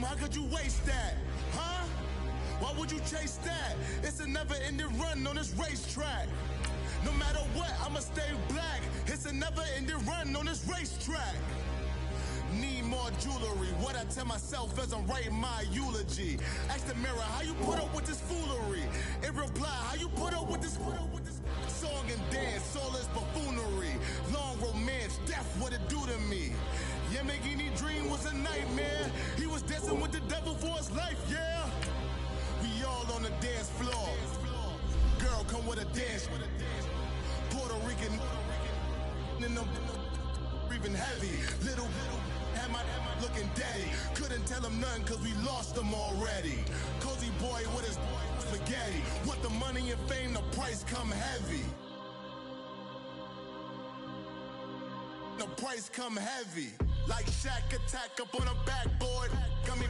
how could you waste that? Huh? Why would you chase that? It's a never-ending run on this racetrack. No matter what, I'ma stay black. It's a never-ending run on this racetrack. Need more jewelry. What I tell myself as I'm writing my eulogy. Ask the mirror, how you put up with this foolery? In reply, how you put up with this song and dance, soulless buffoonery. Long romance, death, what it do to me? Yamagini dream was a nightmare. He was dancing with the devil for his life, yeah. We all on the dance floor. Girl, come with a dance. Puerto Rican in them breathing heavy. Little am I looking daddy. Couldn't tell him nothing cause we lost him already. Cozy boy with his spaghetti. Want the money and fame, the price come heavy. The price come heavy. Like Shaq attack up on a backboard. Gummy,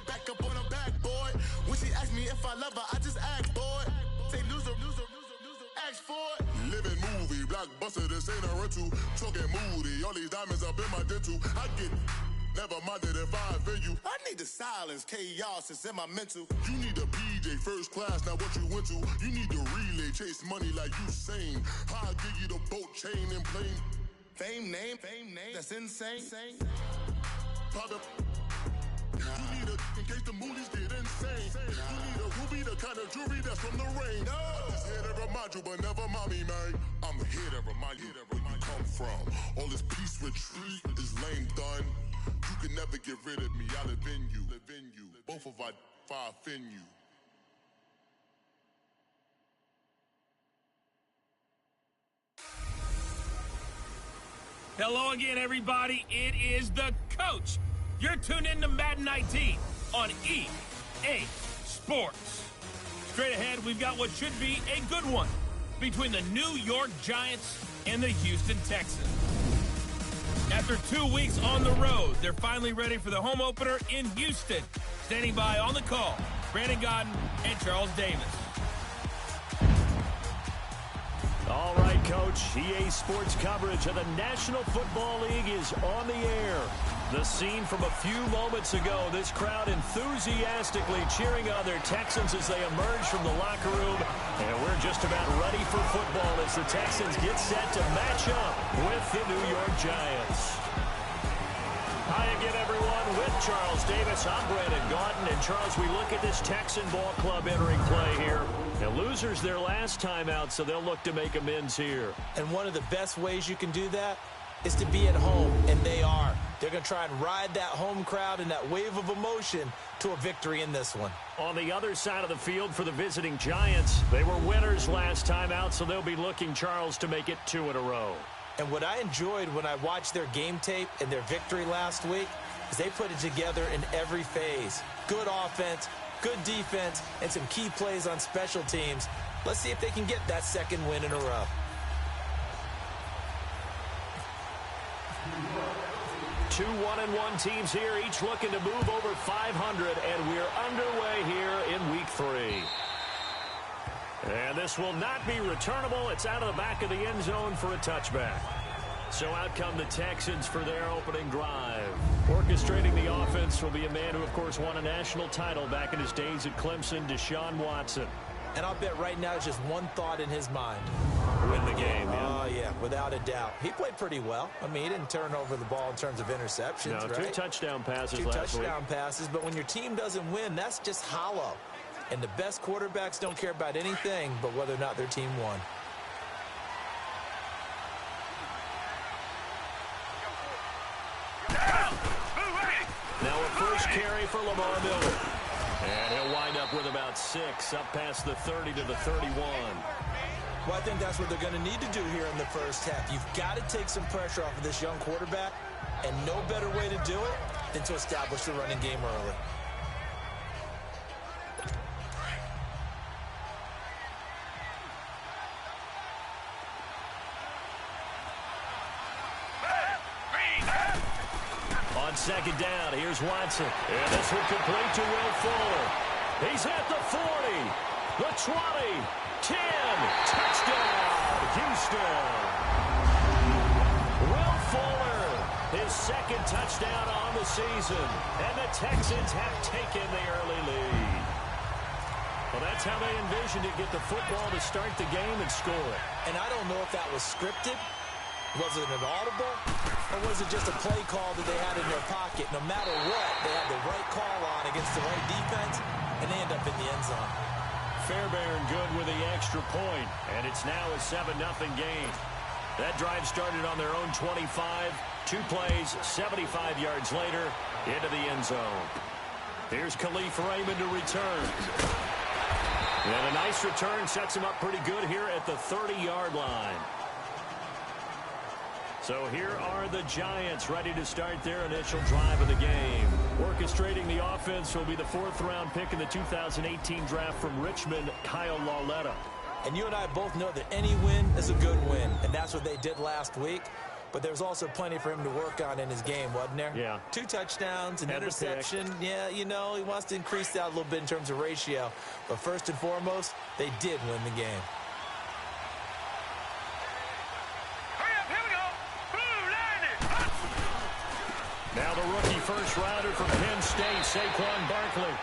back up on a backboard. When she asked me if I love her, I just act bored. Say loser, ask for it. Living movie, blockbuster, this ain't a rental. Talking moody, all these diamonds up in my dental. I get never minded if I offend you. I need the silence, chaos is in my mental. You need a PJ, first class, not what you went to. You need the relay, chase money like you sane. I'll give you the boat, chain, and plane. Fame name, that's insane. Private. You need a, in case the movies get insane. You need a ruby, the kind of jewelry that's from the rain. I'm just here to remind you, but never mind me, man. I'm here to remind you where you come from. All this peace retreat is lame done. You can never get rid of me, I live in you. Both of our fire fin you. Hello again, everybody. It is the coach. You're tuned in to Madden 19 on EA Sports. Straight ahead, we've got what should be a good one between the New York Giants and the Houston Texans. After 2 weeks on the road, they're finally ready for the home opener in Houston. Standing by on the call, Brandon Godden and Charles Davis. All right, Coach. EA Sports coverage of the National Football League is on the air. The scene from a few moments ago, this crowd enthusiastically cheering on their Texans as they emerge from the locker room. And we're just about ready for football as the Texans get set to match up with the New York Giants. Hi again, everyone, with Charles Davis. I'm Brandon Gaudin. And, Charles, we look at this Texan ball club entering play here. Now, losers their last time out, so they'll look to make amends here. And one of the best ways you can do that is to be at home, and they are. They're going to try and ride that home crowd and that wave of emotion to a victory in this one. On the other side of the field for the visiting Giants, they were winners last time out, so they'll be looking, Charles, to make it 2 in a row. And what I enjoyed when I watched their game tape and their victory last week is they put it together in every phase. Good offense, good defense, and some key plays on special teams. Let's see if they can get that second win in a row. Two 1-1 teams here, each looking to move over 500, and we're underway here in Week 3. And this will not be returnable. It's out of the back of the end zone for a touchback. So out come the Texans for their opening drive. Orchestrating the offense will be a man who, of course, won a national title back in his days at Clemson, Deshaun Watson. And I'll bet right now it's just one thought in his mind. Win the game, yeah. Oh, yeah, without a doubt. He played pretty well. I mean, he didn't turn over the ball in terms of interceptions, no, right? 2 touchdown passes Two last week. touchdown passes, but when your team doesn't win, that's just hollow. And the best quarterbacks don't care about anything but whether or not their team won. Now a first carry for Lamar Miller. And he'll wind up with about 6, up past the 30 to the 31. Well, I think that's what they're going to need to do here in the first half. You've got to take some pressure off of this young quarterback, and no better way to do it than to establish the running game early. On second down, here's Watson. And this will complete to Will Fuller. He's at the 40, the 20, 10. Touchdown, Houston. Will Fuller, his second touchdown on the season. And the Texans have taken the early lead. Well, that's how they envisioned it, get the football to start the game and score. And I don't know if that was scripted. Was it an audible? Or was it just a play call that they had in their pocket? No matter what, they had the right call on against the right defense, and they end up in the end zone. Fairbairn good with the extra point, and it's now a 7-0 game. That drive started on their own 25. 2 plays, 75 yards later, into the end zone. Here's Khalif Raymond to return. And a nice return sets him up pretty good here at the 30-yard line. So here are the Giants ready to start their initial drive of the game. Orchestrating the offense will be the 4th-round pick in the 2018 draft from Richmond, Kyle Lauletta. And you and I both know that any win is a good win, and that's what they did last week. But there's also plenty for him to work on in his game, wasn't there? Yeah. 2 touchdowns, an interception. Yeah, you know, he wants to increase that a little bit in terms of ratio. But first and foremost, they did win the game. Now the rookie first-rounder from Penn State, Saquon Barkley.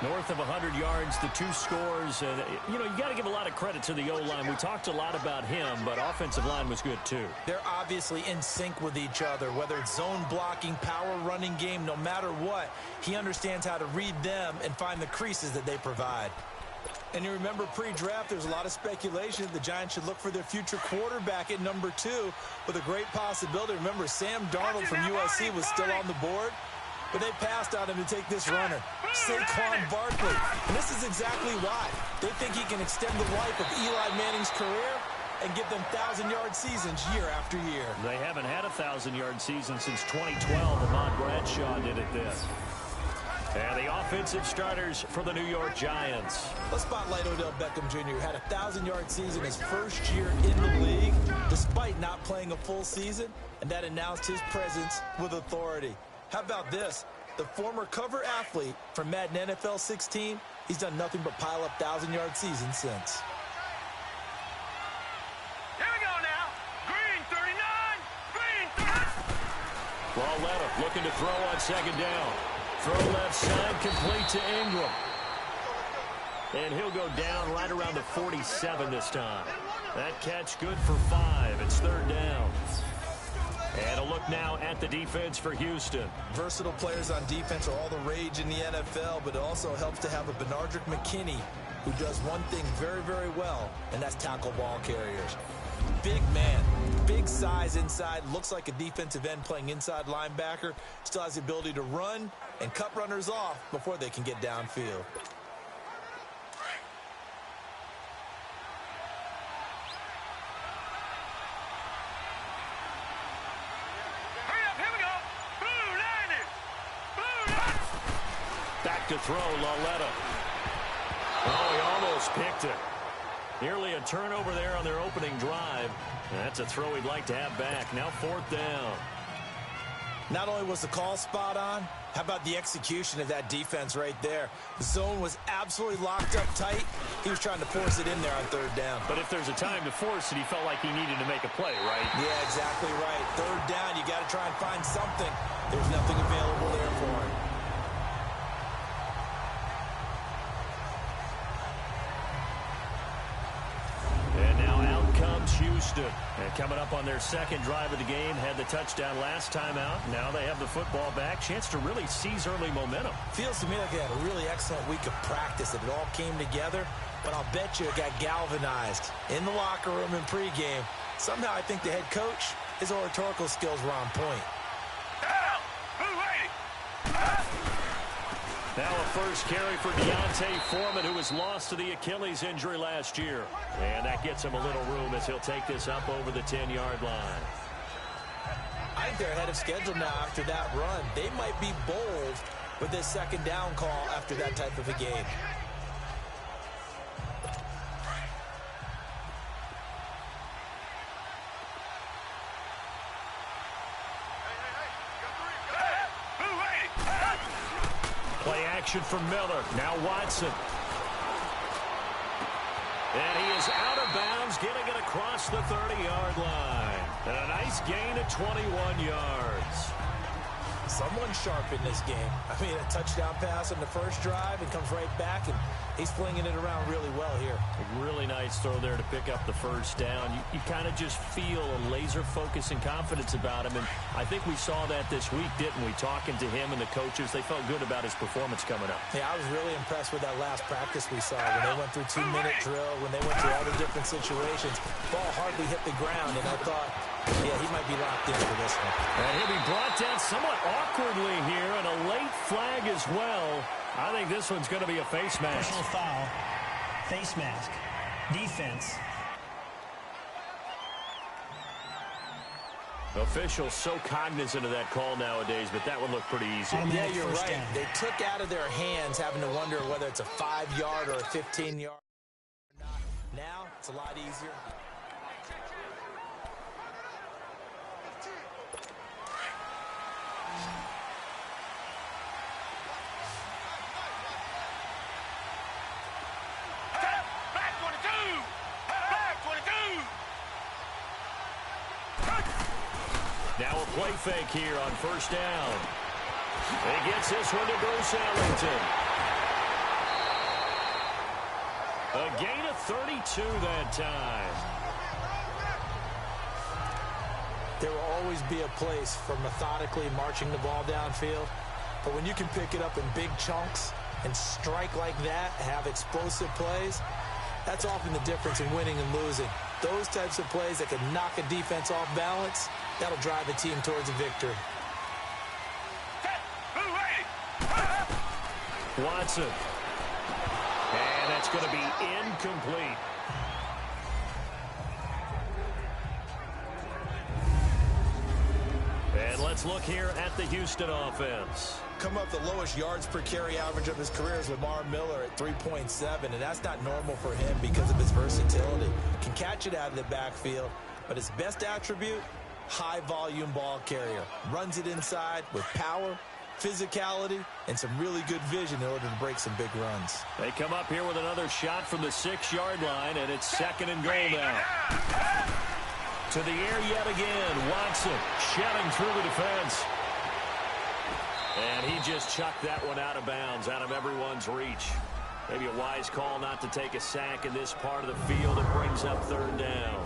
North of 100 yards, the 2 scores. And, you know, you got to give a lot of credit to the O-line. We talked a lot about him, but offensive line was good, too. They're obviously in sync with each other, whether it's zone blocking, power running game, no matter what. He understands how to read them and find the creases that they provide. And you remember pre-draft, there's a lot of speculation that the Giants should look for their future quarterback at number 2 with a great possibility. Remember, Sam Darnold from USC was still on the board, but they passed on him to take this runner, Saquon Barkley. And this is exactly why. They think he can extend the life of Eli Manning's career and give them 1,000-yard seasons year after year. They haven't had a 1,000-yard season since 2012. Ahmad Bradshaw did it then. And the offensive starters for the New York Giants. Let's spotlight Odell Beckham Jr., who had a 1,000-yard season his first year in the league, despite not playing a full season, and that announced his presence with authority. How about this? The former cover athlete from Madden NFL 16, he's done nothing but pile up 1,000-yard seasons since. Here we go now. Green 39, green 30. Lauletta looking to throw on second down. Throw left side, complete to Ingram. And he'll go down right around the 47 this time. That catch good for 5. It's 3rd down. And a look now at the defense for Houston. Versatile players on defense are all the rage in the NFL, but it also helps to have a Benardrick McKinney who does one thing very, very well, and that's tackle ball carriers. Big man, big size inside, looks like a defensive end playing inside linebacker, still has the ability to run and cut runners off before they can get downfield. Back to throw, Lauletta. Oh, he almost picked it. Nearly a turnover there on their opening drive. That's a throw he'd like to have back. Now 4th down. Not only was the call spot on, how about the execution of that defense right there? The zone was absolutely locked up tight. He was trying to force it in there on 3rd down. But if there's a time to force it, he felt like he needed to make a play, right? Yeah, exactly right. 3rd down, you got to try and find something. There's nothing available there for him. Houston. And coming up on their 2nd drive of the game, had the touchdown last time out. Now they have the football back. Chance to really seize early momentum. Feels to me like they had a really excellent week of practice. It all came together, but I'll bet you it got galvanized in the locker room in pregame. Somehow I think the head coach, his oratorical skills were on point. Now a first carry for Deontay Foreman, who was lost to the Achilles injury last year. And that gets him a little room as he'll take this up over the 10-yard line. I think they're ahead of schedule now after that run. They might be bold with this 2nd down call after that type of a game. Play action from Miller. Now Watson. And he is out of bounds, getting it across the 30-yard line. And a nice gain of 21 yards. Someone sharp in this game. I mean, a touchdown pass on the first drive and comes right back, and he's flinging it around really well here. A really nice throw there to pick up the first down. You kind of just feel a laser focus and confidence about him, and I think we saw that this week, didn't we? Talking to him and the coaches, they felt good about his performance coming up. Yeah, I was really impressed with that last practice we saw when they went through 2-minute drill, when they went through all the different situations. Ball hardly hit the ground, and I thought, yeah, he might be locked in for this one. And he'll be brought down somewhat awkwardly here, and a late flag as well. I think this one's going to be a face mask. Personal foul, face mask, defense. Officials so cognizant of that call nowadays, but that one looked pretty easy. Yeah, you're right. Down. They took out of their hands having to wonder whether it's a 5-yard or a 15-yard. Now, it's a lot easier. Now a play fake here on first down. He gets this one to Bruce Ellington. A gain of 32 that time. There will always be a place for methodically marching the ball downfield. But when you can pick it up in big chunks and strike like that, have explosive plays, that's often the difference in winning and losing. Those types of plays that can knock a defense off balance, that'll drive the team towards a victory. Watson. And that's going to be incomplete. And let's look here at the Houston offense. Come up the lowest yards per carry average of his career is Lamar Miller at 3.7, and that's not normal for him because of his versatility. Can catch it out of the backfield, but his best attribute, high-volume ball carrier. Runs it inside with power, physicality, and some really good vision in order to break some big runs. They come up here with another shot from the 6-yard line, and it's 2nd and goal now. To the air yet again. Watson shedding through the defense. And he just chucked that one out of bounds, out of everyone's reach. Maybe a wise call not to take a sack in this part of the field. It brings up 3rd down.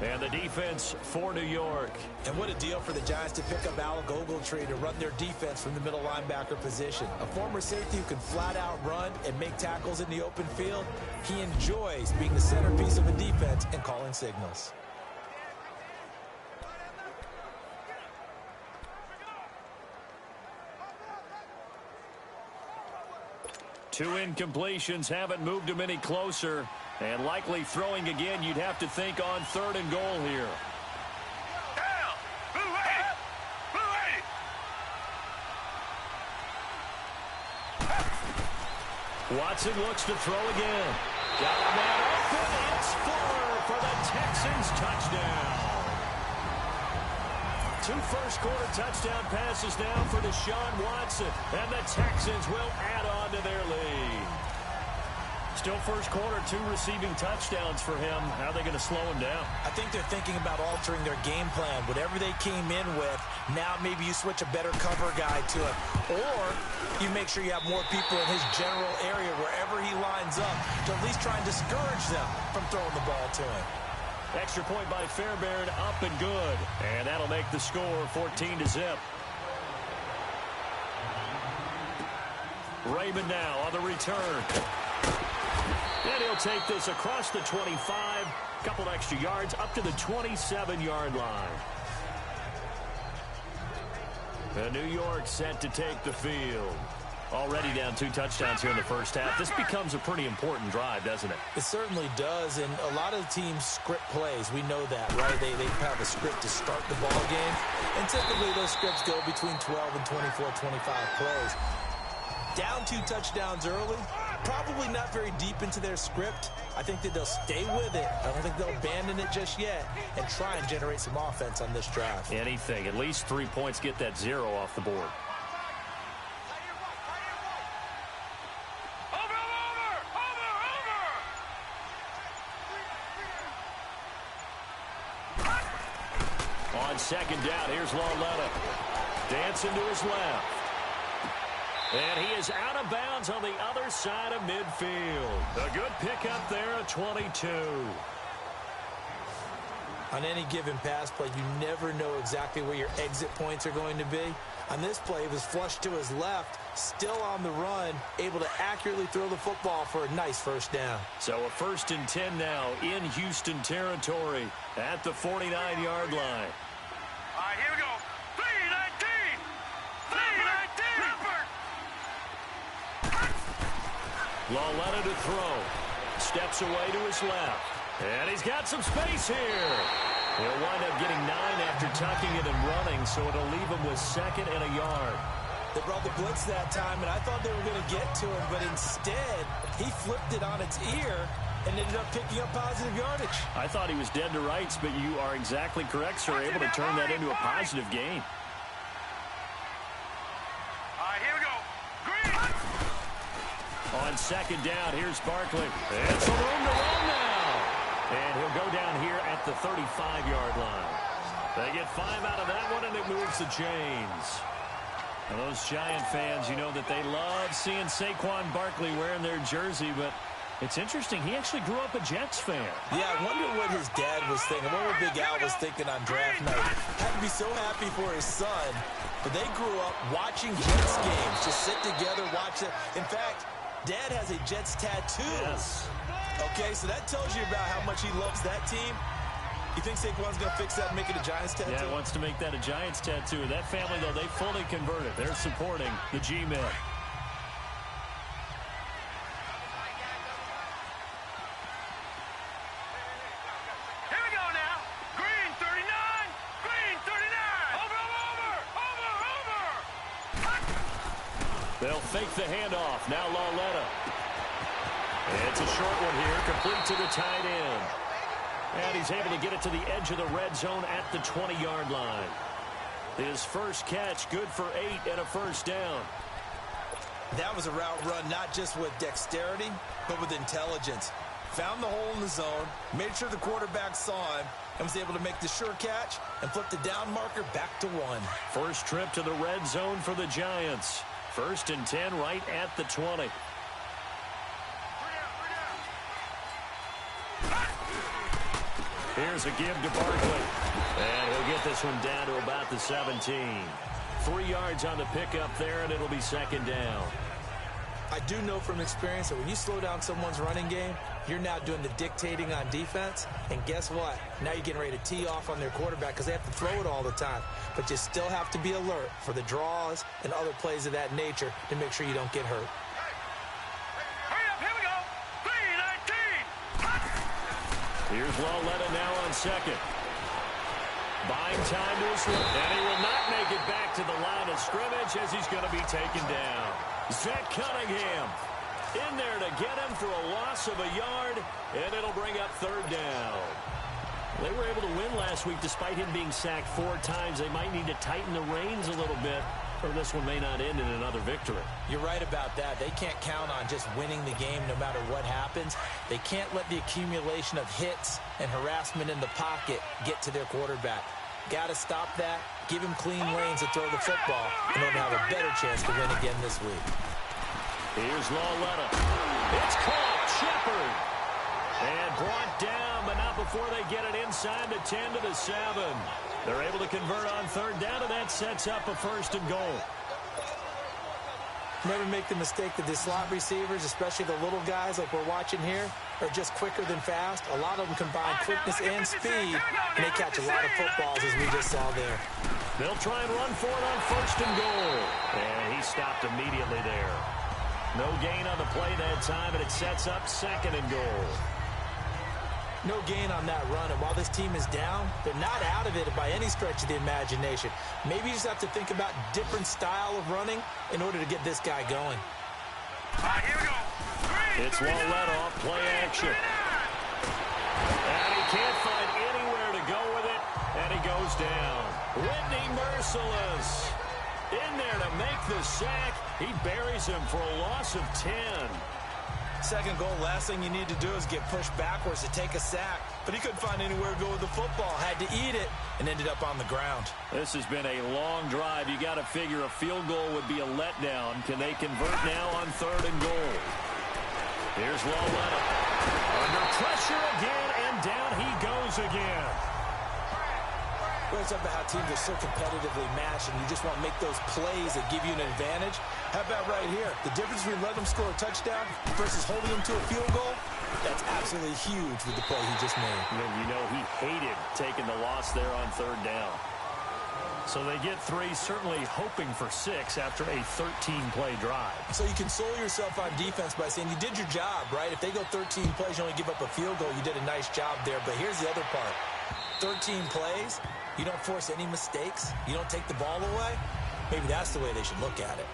And the defense for New York. And what a deal for the Giants to pick up Alec Ogletree to run their defense from the middle linebacker position. A former safety who can flat out run and make tackles in the open field. He enjoys being the centerpiece of a defense and calling signals. Two incompletions haven't moved him any closer. And likely throwing again, you'd have to think on 3rd and goal here. Down! Blue 80! Watson looks to throw again. Got a man open. It's Fuller for the Texans touchdown. 2 first-quarter touchdown passes now for Deshaun Watson. And the Texans will add on to their lead. Still first quarter, 2 receiving touchdowns for him. How are they going to slow him down? I think they're thinking about altering their game plan. Whatever they came in with, now maybe you switch a better cover guy to it. Or you make sure you have more people in his general area wherever he lines up to at least try and discourage them from throwing the ball to him. Extra point by Fairbairn, up and good. And that'll make the score 14-0. Raymond now on the return. And he'll take this across the 25, a couple extra yards, up to the 27-yard line. And New York set to take the field. Already down 2 touchdowns here in the first half. This becomes a pretty important drive, doesn't it? It certainly does, and a lot of teams script plays. We know that, right? They have a script to start the ball game, and typically those scripts go between 12 and 24, 25 plays. Down 2 touchdowns early, probably not very deep into their script. I think that they'll stay with it. I don't think they'll abandon it just yet and try and generate some offense on this drive. Anything. At least 3 points, get that 0 off the board. Over! second down. Here's Lauletta. Dancing to his left. And he is out of bounds on the other side of midfield. A good pickup there at 22. On any given pass play, you never know exactly where your exit points are going to be. On this play, it was flushed to his left, still on the run, able to accurately throw the football for a nice first down. So a 1st and 10 now in Houston territory at the 49-yard line. All right, here we go. 3-19. 3-19. Lauletta to throw. Steps away to his left. And he's got some space here. He'll wind up getting 9 after tucking it and running, so it'll leave him with 2nd and a yard. They brought the blitz that time, and I thought they were going to get to him, but instead, he flipped it on its ear and ended up picking up positive yardage. I thought he was dead to rights, but you are exactly correct, sir, able to turn that into a positive gain. All right, here we go. Green. On 2nd down, here's Barkley. It's a room to run now. And he'll go down here at the 35-yard line. They get 5 out of that one, and it moves the chains. And those Giant fans, you know that they love seeing Saquon Barkley wearing their jersey, but it's interesting. He actually grew up a Jets fan. Yeah, I wonder what his dad was thinking. I wonder what Big Al was thinking on draft night. Had to be so happy for his son. But they grew up watching Jets games. Just sit together, watch it. In fact, Dad has a Jets tattoo. Yes. Okay, so that tells you about how much he loves that team. You think Saquon's going to fix that and make it a Giants tattoo? Yeah, he wants to make that a Giants tattoo. That family, though, they fully converted. They're supporting the G-Men. Here we go now. Green 39. Green 39. Over. They'll fake the handoff. Now Lauletta. It's a short one here, complete to the tight end. And he's able to get it to the edge of the red zone at the 20-yard line. His first catch, good for 8 and a first down. That was a route run not just with dexterity, but with intelligence. Found the hole in the zone, made sure the quarterback saw him, and was able to make the sure catch and flip the down marker back to 1. First trip to the red zone for the Giants. 1st and 10 right at the 20. Here's a give to Barkley. And he'll get this one down to about the 17. 3 yards on the pickup there, and it'll be 2nd down. I do know from experience that when you slow down someone's running game, you're now doing the dictating on defense. And guess what? Now you're getting ready to tee off on their quarterback because they have to throw it all the time. But you still have to be alert for the draws and other plays of that nature to make sure you don't get hurt. Here's Lauletta now on 2nd. Buying time to his left. And he will not make it back to the line of scrimmage as he's going to be taken down. Zach Cunningham in there to get him for a loss of a yard, and it'll bring up 3rd down. They were able to win last week despite him being sacked 4 times. They might need to tighten the reins a little bit, or this one may not end in another victory. You're right about that. They can't count on just winning the game no matter what happens. They can't let the accumulation of hits and harassment in the pocket get to their quarterback. Got to stop that, give him clean lanes to throw the football in order to have a better chance to win again this week. Here's Lauletta. It's caught. Shepard. And brought down, but not before they get it inside the 10 to the 7. They're able to convert on 3rd down, and that sets up a 1st and goal. Never make the mistake that the slot receivers, especially the little guys like we're watching here, are just quicker than fast. A lot of them combine quickness and speed, and they catch a lot of footballs, as we just saw there. They'll try and run for it on 1st and goal. And he stopped immediately there. No gain on the play that time, and it sets up 2nd and goal. No gain on that run, and while this team is down, they're not out of it by any stretch of the imagination. Maybe you just have to think about different style of running in order to get this guy going. All right, here we go. It's Lauletta off play action. And he can't find anywhere to go with it, and he goes down. Whitney merciless. In there to make the sack. He buries him for a loss of 10. Second goal, last thing you need to do is get pushed backwards to take a sack. But he couldn't find anywhere to go with the football. Had to eat it and ended up on the ground. This has been a long drive. You got to figure a field goal would be a letdown. Can they convert now on 3rd and goal? Here's Laletta. Under pressure again, and down he goes again. Well, it's about how teams are so competitively matched, and you just want to make those plays that give you an advantage. How about right here? The difference between letting them score a touchdown versus holding them to a field goal, that's absolutely huge with the play he just made. You know, he hated taking the loss there on 3rd down. So they get 3, certainly hoping for 6 after a 13-play drive. So you console yourself on defense by saying you did your job, right? If they go 13 plays, you only give up a field goal, you did a nice job there. But here's the other part. 13 plays, you don't force any mistakes, you don't take the ball away. Maybe that's the way they should look at it.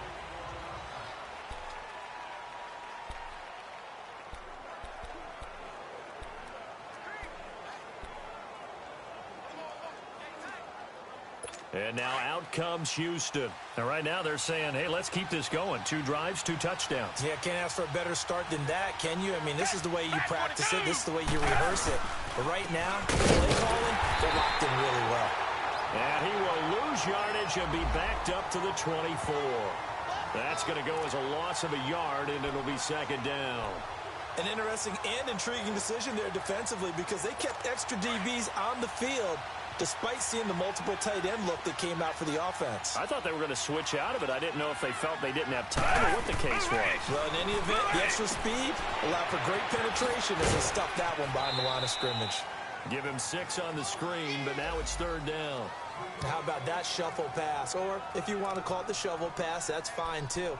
And now out comes Houston. And right now they're saying, hey, let's keep this going. 2 drives, 2 touchdowns. Yeah, can't ask for a better start than that, can you? I mean, this is the way you practice it. This is the way you rehearse it. But right now, play calling, they're locked in really well. And he will lose yardage and be backed up to the 24. That's going to go as a loss of a yard, and it'll be 2nd down. An interesting and intriguing decision there defensively because they kept extra DBs on the field despite seeing the multiple tight end look that came out for the offense. I thought they were going to switch out of it. I didn't know if they felt they didn't have time or what the case was. Well, in any event, the extra speed allowed for great penetration as they stuffed that one behind the line of scrimmage. Give him 6 on the screen, but now it's 3rd down. How about that shuffle pass? Or if you want to call it the shovel pass, that's fine too.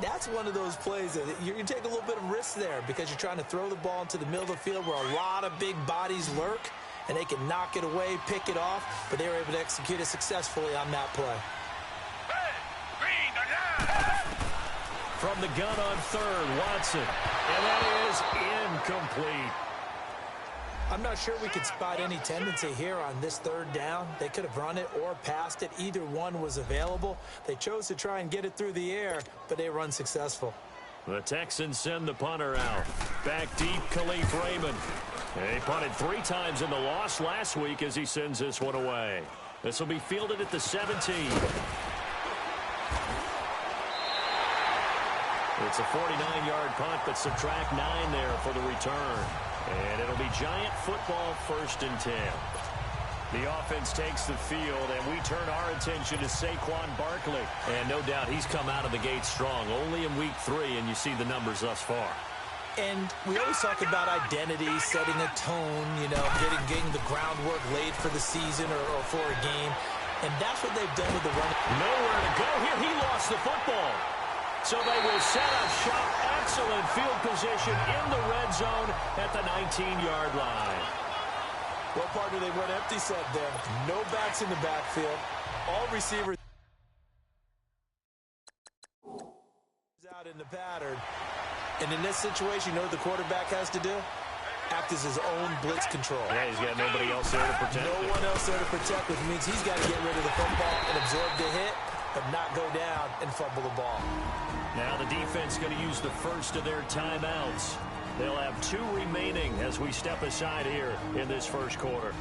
That's one of those plays that you take a little bit of risk there because you're trying to throw the ball into the middle of the field where a lot of big bodies lurk, and they can knock it away, pick it off, but they were able to execute it successfully on that play. From the gun on 3rd, Watson. And that is incomplete. I'm not sure we could spot any tendency here on this 3rd down. They could have run it or passed it. Either one was available. They chose to try and get it through the air, but they were unsuccessful. The Texans send the punter out. Back deep, Khalif Raymond. He punted 3 times in the loss last week as he sends this one away. This will be fielded at the 17. It's a 49-yard punt, but subtract 9 there for the return. And it'll be Giant football 1st and 10. The offense takes the field, and we turn our attention to Saquon Barkley. And no doubt he's come out of the gate strong, only in week 3, and you see the numbers thus far. And we always talk about identity, setting a tone, you know, getting the groundwork laid for the season or for a game. And that's what they've done with the run. Nowhere to go here. He lost the football. So they will set up shop. Excellent field position in the red zone at the 19-yard line. Well, partner, they went empty set there. No backs in the backfield. All receivers out in the pattern. And in this situation, you know what the quarterback has to do? Act as his own blitz control. Yeah, he's got nobody else there to protect. No one else there to protect, which means he's got to get rid of the football and absorb the hit, but not go down and fumble the ball. Now the defense going to use the first of their timeouts. They'll have 2 remaining as we step aside here in this first quarter.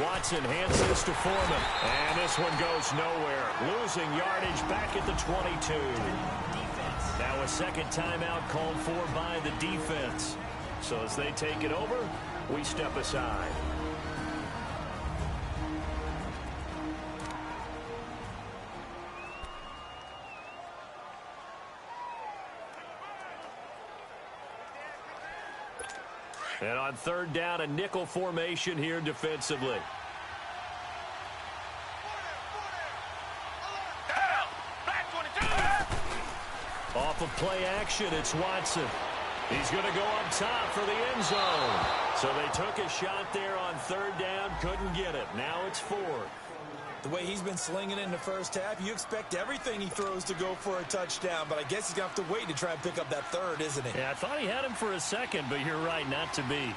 Watson hands this to Foreman. And this one goes nowhere. Losing yardage back at the 22. Now a second timeout called for by the defense. So as they take it over, we step aside. And on 3rd down, a nickel formation here defensively. Back 22. Off of play action, it's Watson. He's going to go up top for the end zone. So they took a shot there on third down, couldn't get it. Now it's fourth. The way he's been slinging it in the first half, you expect everything he throws to go for a touchdown, but I guess he's going to have to wait to try and pick up that third, isn't he? Yeah, I thought he had him for a second, but you're right, not to be.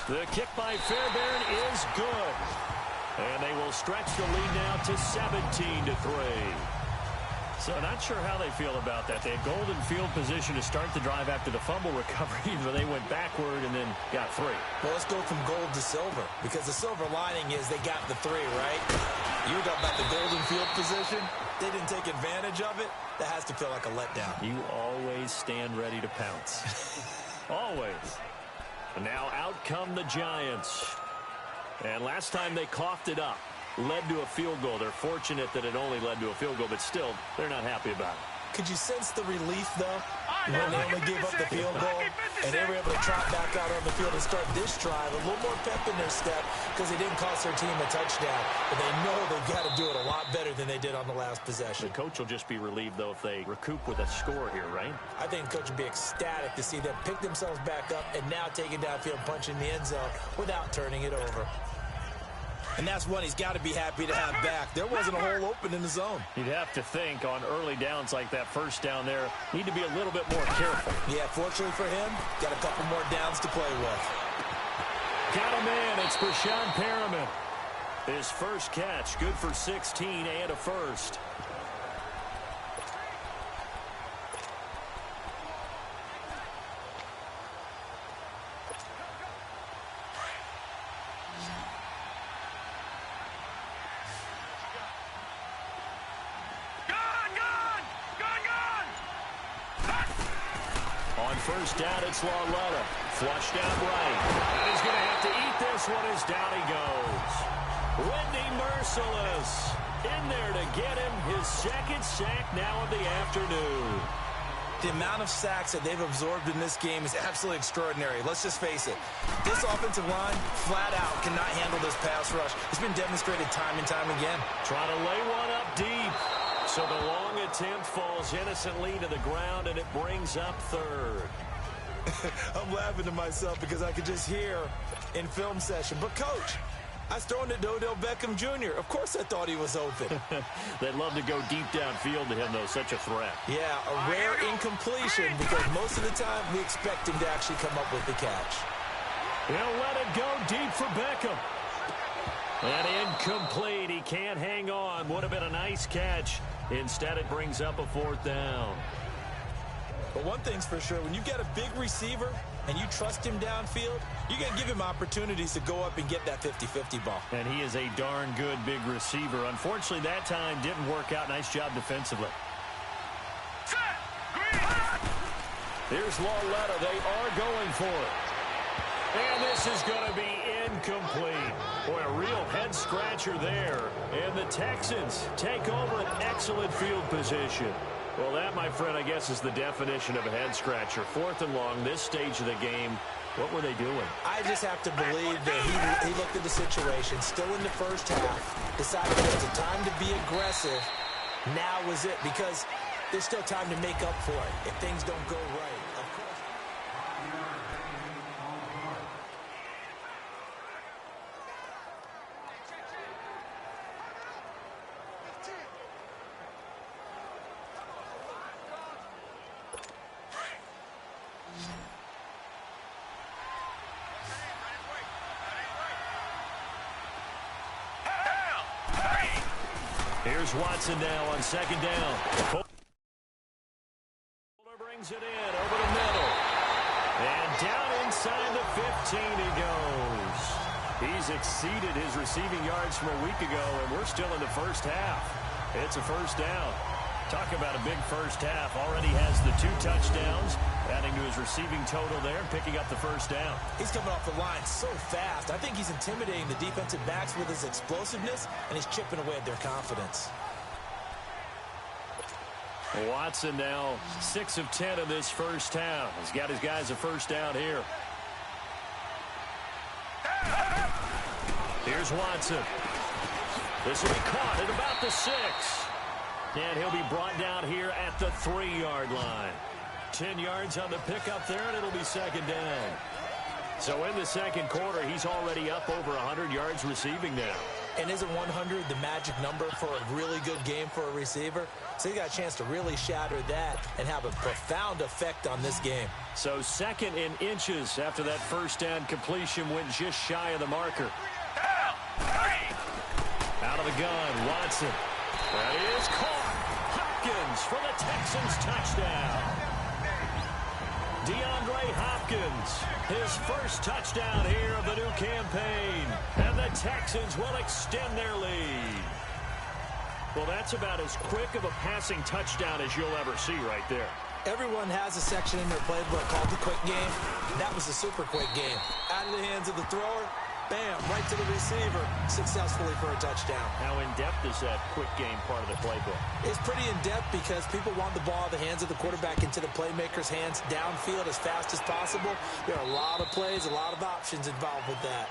The kick by Fairbairn is good. And they will stretch the lead now to 17-3. So not sure how they feel about that. They had golden field position to start the drive after the fumble recovery, but they went backward and then got 3. Well, let's go from gold to silver, because the silver lining is they got the 3, right? You were talking about the golden field position. They didn't take advantage of it. That has to feel like a letdown. You always stand ready to pounce. Always. And now out come the Giants. And last time they coughed it up, led to a field goal. They're fortunate that it only led to a field goal, but still, they're not happy about it. Could you sense the relief, though, when they only gave up the field goal and they were able to trot back out on the field and start this drive? A little more pep in their step because they didn't cost their team a touchdown, but they know they've got to do it a lot better than they did on the last possession. The coach will just be relieved, though, if they recoup with a score here, right? I think the coach would be ecstatic to see them pick themselves back up and now take it downfield, punching the end zone without turning it over. And that's one he's got to be happy to have back. There wasn't a hole open in the zone. You'd have to think on early downs like that first down there, need to be a little bit more careful. Yeah, fortunately for him, got a couple more downs to play with. Got a man. It's Brashad Perriman. His first catch, good for 16 and a first. First down, it's Lauletta. Flushed out right. And he's going to have to eat this one as down he goes. Wendy Merciless in there to get him his second sack now of the afternoon. The amount of sacks that they've absorbed in this game is absolutely extraordinary. Let's just face it. This offensive line, flat out, cannot handle this pass rush. It's been demonstrated time and time again. Trying to lay one up deep. So the long attempt falls innocently to the ground, and it brings up third. I'm laughing to myself because I could just hear in film session. But, Coach, I was throwing to Odell Beckham Jr. Of course I thought he was open. They'd love to go deep downfield to him, though. Such a threat. Yeah, a rare incompletion because most of the time we expect him to actually come up with the catch. He'll let it go deep for Beckham. And incomplete. He can't hang on. Would have been a nice catch. Instead, it brings up a fourth down. But one thing's for sure, when you get a big receiver and you trust him downfield, you're going to give him opportunities to go up and get that 50-50 ball. And he is a darn good big receiver. Unfortunately, that time didn't work out. Nice job defensively. Here's Lauletta. They are going for it. And this is going to be incomplete. Boy, a real head-scratcher there. And the Texans take over an excellent field position. Well, that, my friend, I guess is the definition of a head-scratcher. 4th and long, this stage of the game. What were they doing? I just have to believe that he looked at the situation, still in the first half, decided it was a time to be aggressive. Now was it, because there's still time to make up for it if things don't go right. Of course. Here's Watson now on second down. Brings it in over the middle. And down inside the 15 he goes. He's exceeded his receiving yards from a week ago, and we're still in the first half. It's a first down. Talk about a big first half. Already has the 2 touchdowns, adding to his receiving total there, picking up the first down. He's coming off the line so fast. I think he's intimidating the defensive backs with his explosiveness, and he's chipping away at their confidence. Watson now 6 of 10 in this first half. He's got his guys a first down here. Here's Watson. This will be caught at about the 6. And he'll be brought down here at the 3-yard line. 10 yards on the pickup there, and it'll be second down. So in the second quarter, he's already up over 100 yards receiving now. And isn't 100 the magic number for a really good game for a receiver? So he got a chance to really shatter that and have a profound effect on this game. So second in inches after that first down completion went just shy of the marker. Out of the gun, Watson. That is caught. Hopkins for the Texans touchdown. DeAndre Hopkins, his first touchdown here of the new campaign. And the Texans will extend their lead. Well, that's about as quick of a passing touchdown as you'll ever see right there. Everyone has a section in their playbook called the quick game. That was a super quick game. Out of the hands of the thrower, bam, right to the receiver, successfully for a touchdown. How in-depth is that quick game part of the playbook? It's pretty in-depth because people want the ball in the hands of the quarterback into the playmaker's hands downfield as fast as possible. There are a lot of plays, a lot of options involved with that.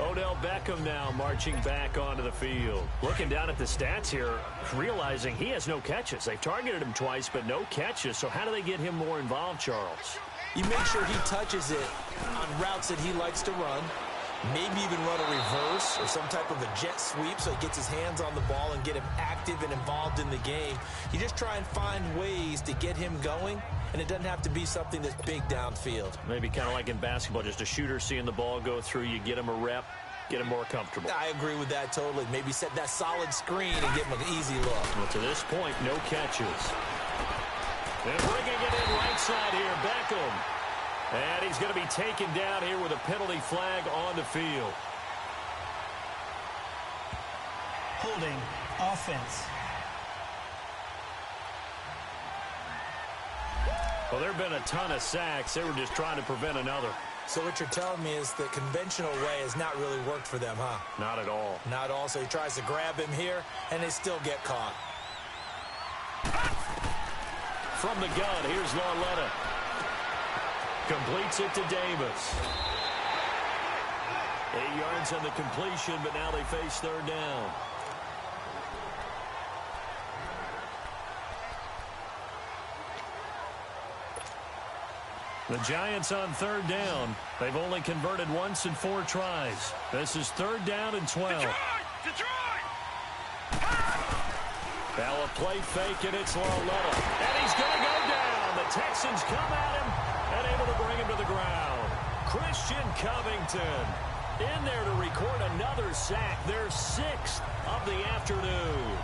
Odell Beckham now marching back onto the field. Looking down at the stats here, realizing he has no catches. They've targeted him twice, but no catches. So how do they get him more involved, Charles? You make sure he touches it on routes that he likes to run. Maybe even run a reverse or some type of a jet sweep so he gets his hands on the ball and get him active and involved in the game. You just try and find ways to get him going, and it doesn't have to be something that's big downfield. Maybe kind of like in basketball, just a shooter seeing the ball go through, you get him a rep, get him more comfortable. I agree with that totally. Maybe set that solid screen and get him an easy look. Well, to this point, no catches. And bringing it in right side here, Beckham. And he's going to be taken down here with a penalty flag on the field. Holding offense. Well, there have been a ton of sacks. They were just trying to prevent another. So what you're telling me is the conventional way has not really worked for them, huh? Not at all. Not at all. So he tries to grab him here, and they still get caught. From the gun, here's Lauletta. Completes it to Davis. 8 yards on the completion, but now they face third down. The Giants on third down. They've only converted once in 4 tries. This is third down and 12. Detroit! Now a play fake, and it's Lauletta. And he's going to go down. The Texans come at him and able to bring him to the ground. Christian Covington in there to record another sack. Their 6th of the afternoon.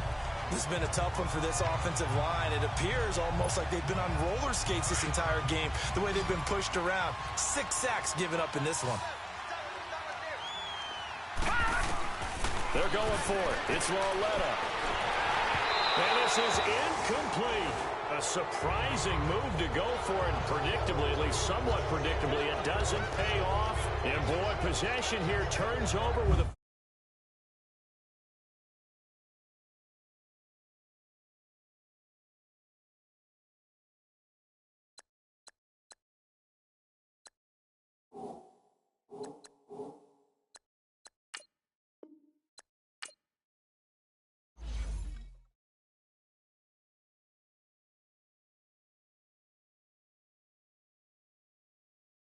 This has been a tough one for this offensive line. It appears almost like they've been on roller skates this entire game, the way they've been pushed around. 6 sacks given up in this one. They're going for it. It's Lauletta. And this is incomplete. A surprising move to go for it. Predictably, at least somewhat predictably, it doesn't pay off. And boy, possession here turns over with a